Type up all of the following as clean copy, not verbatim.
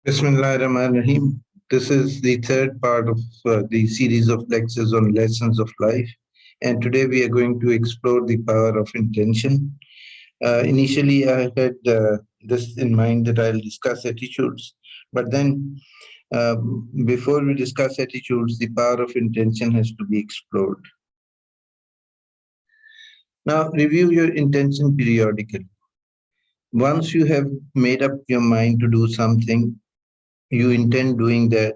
Bismillahirrahmanirrahim. This is the third part of the series of lectures on lessons of life. And today we are going to explore the power of intention. Initially, I had this in mind that I'll discuss attitudes. But then, before we discuss attitudes, the power of intention has to be explored. Now, review your intention periodically. Once you have made up your mind to do something, you intend doing that,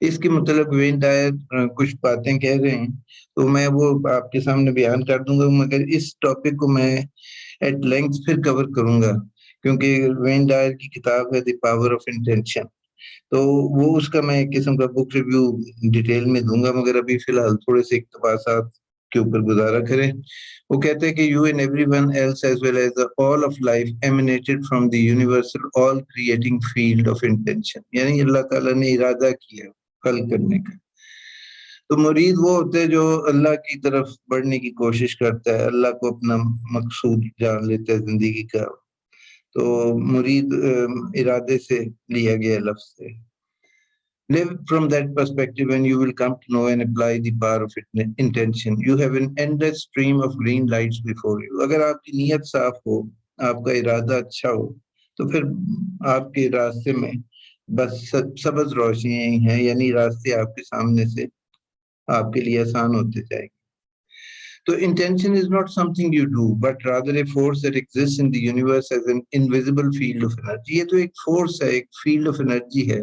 اس کے متعلق when ڈائر کچھ باتیں کہہ رہے ہیں، تو میں وہ آپ کے سامنے بیان کر دوں گا، مگر اس ٹاپک کو میں ایٹ لینگتھ پھر کور کروں گا، کیونکہ وین ڈائر کی کتاب ہے دی پاور آف انٹینشن، تو وہ اس کا میں ایک قسم کا بک ریویو ڈیٹیل میں دوں گا، مگر ابھی فی الحال تھوڑے سے اقتباسات کے اوپر گزارا کریں۔ وہ کہتے ہیں کہ you and everyone else as well as all of life emanated from the universal all creating field of intention, یعنی اللہ تعالیٰ نے ارادہ کیا حل کرنے کا۔ تو مرید وہ ہوتے ہیں جو اللہ کی طرف بڑھنے کی کوشش کرتا ہے، اللہ کو اپنا مقصود جان لیتا ہے زندگی کا، تو مرید ارادے سے لیا گیا لفظ سے۔ Live from that perspective and you will come to know and apply the power of intention. You have an endless stream of green lights before you. اگر آپ کی نیت صاف ہو، آپ کا ارادہ اچھا ہو، تو پھر آپ کے راستے میں بس سبز روشنیاں ہی ہیں، یعنی راستے آپ کے سامنے سے آپ کے لیے آسان ہوتے جائیں گے۔ تو intention is not something you do, but rather a force that exists in the universe as an invisible field of energy. یہ تو ایک فورس ہے، ایک فیلڈ آف انرجی ہے،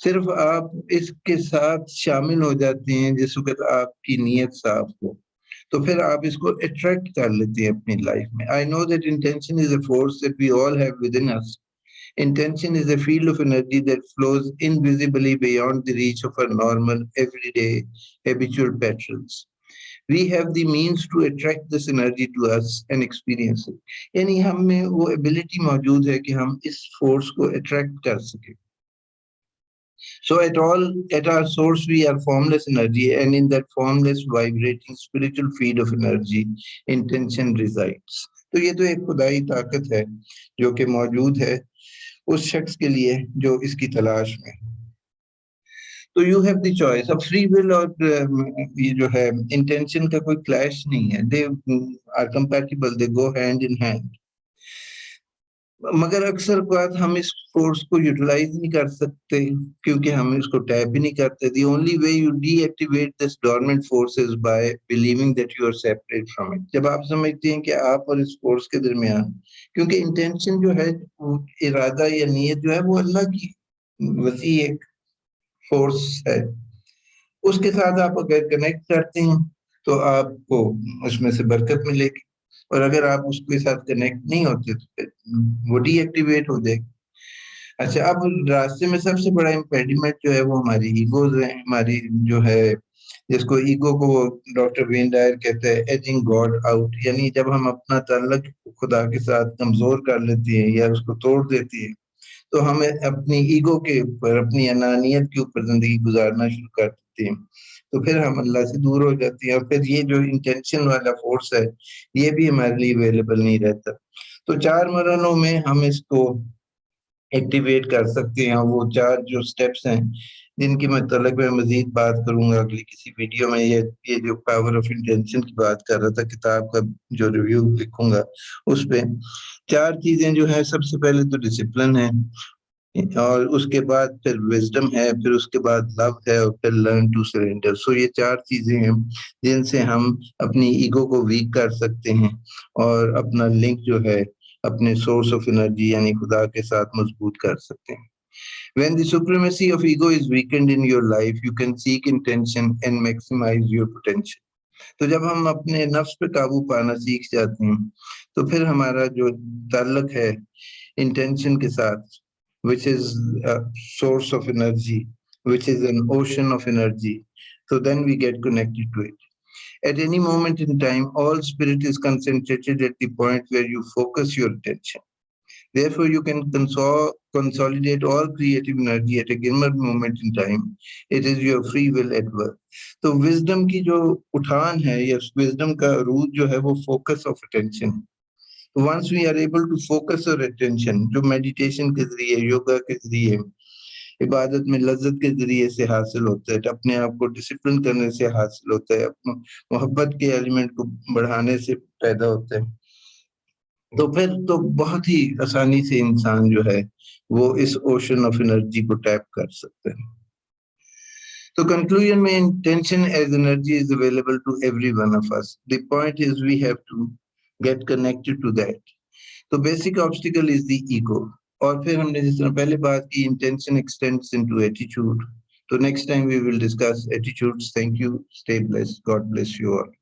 صرف آپ اس کے ساتھ شامل ہو جاتے ہیں جس وقت آپ کی نیت صاف ہو، تو پھر آپ اس کو اٹریکٹ کر لیتے ہیں اپنی لائف میں۔ I know that intention is a force that we all have within us. Intention is a field of energy that flows invisibly beyond the reach of our normal, everyday, habitual patterns. We have the means to attract this energy to us and experience it. یعنی ہم میں وہ ability موجود ہے کہ ہم اس force کو attract کر سکیں۔ So at our source we are formless energy, and in that formless vibrating spiritual field of energy intention resides. تو یہ تو ایک خدائی طاقت ہے جو کہ موجود ہے اس شخص کے لیے جو اس کی تلاش میں۔ تو یو ہیو دی چوائس۔ اب فری ول اور یہ جو ہے انٹینشن کا کوئی کلیش نہیں ہے، they are compatible, they go hand in hand, مگر اکثر اوقات ہم اس فورس کو یوٹیلائز نہیں کر سکتے کیونکہ ہم اس کو ٹیپ بھی نہیں کرتے۔ The only way you deactivate this dormant force is by believing that you are separate from it. جب آپ سمجھتے ہیں کہ آپ اور اس فورس کے درمیان، کیونکہ انٹینشن جو ہے، ارادہ یا نیت جو ہے، وہ اللہ کی وسیع ایک فورس ہے، اس کے ساتھ آپ اگر کنیکٹ کرتے ہیں تو آپ کو اس میں سے برکت ملے گی، اور اگر آپ اس کے ساتھ کنیکٹ نہیں ہوتے تو پھر وہ ڈی ایکٹیویٹ ہو جائے گی۔ اچھا، اب راستے میں سب سے بڑا امپیڈیمنٹ جو ہے وہ ہماری ایگوز ہیں، ہماری جو ہے، جس کو ایگو کو ڈاکٹر وین ڈائر کہتے ہیں ایجنگ گاڈ آؤٹ، یعنی جب ہم اپنا تعلق خدا کے ساتھ کمزور کر لیتے ہیں یا اس کو توڑ دیتے ہیں، تو ہمیں اپنی ایگو کے اوپر، اپنی انانیت کے اوپر زندگی گزارنا شروع کر دیتے ہیں، تو پھر ہم اللہ سے دور ہو جاتے ہیں، اور پھر یہ جو انٹینشن والا فورس ہے یہ بھی ہمارے لیے اویلیبل نہیں رہتا۔ تو 4 مرحلوں میں ہم اس کو ایکٹیویٹ کر سکتے ہیں، وہ 4 جو سٹیپس ہیں جن کی میں متعلق میں مزید بات کروں گا اگلی کسی ویڈیو میں۔ یہ جو پاور آف انٹینشن کی بات کر رہا تھا، کتاب کا جو ریویو لکھوں گا اس پہ 4 چیزیں جو ہیں، سب سے پہلے تو ڈسپلن ہے، اور اس کے بعد پھر وزڈم ہے، پھر اس کے بعد لو ہے، اور پھر لرن ٹو سرینڈر۔ سو یہ 4 چیزیں ہیں جن سے ہم اپنی ایگو کو ویک کر سکتے ہیں اور اپنا لنک جو ہے اپنے سورس آف انرجی یعنی خدا کے ساتھ مضبوط کر سکتے ہیں۔ When the supremacy of ego is weakened in your life, you can seek intention and maximize your potential. تو جب ہم اپنے نفس پہ قابو پانا سیکھ جاتے ہیں تو پھر ہمارا جو تعلق ہے انٹینشن کے ساتھ، which is a source of energy, which is an ocean of energy, so then we get connected to it. At any moment in time, all spirit is concentrated at the point where you focus your attention. Therefore, you can consolidate all creative energy at a given moment in time. It is your free will at work. تو wisdom کی جو اٹھان ہے یا wisdom کا route جو ہے وہ focus of attention ہے۔ Once we are able to focus our attention، جو میڈیٹیشن کے ذریعے، یوگا کے ذریعے، عبادت میں لذت کے ذریعے سے حاصل ہوتا ہے، اپنے آپ کو ڈسپلن کرنے سے حاصل ہوتا ہے، محبت کے ایلیمنٹ کو بڑھانے سے پیدا ہوتا ہے، تو پھر تو بہت ہی آسانی سے انسان جو ہے وہ اس اوشن آف انرجی کو ٹیپ کر سکتے ہیں۔ تو کنکلوژن میں intention as energy is available to everyone of us, the point is we have to get connected to that. تو basic obstacle is the ego, اور پھر ہم نے جس طرح پہلے بات کی، intention extends into attitude, So next time we will discuss attitudes. Thank you. Stay blessed. God bless you all.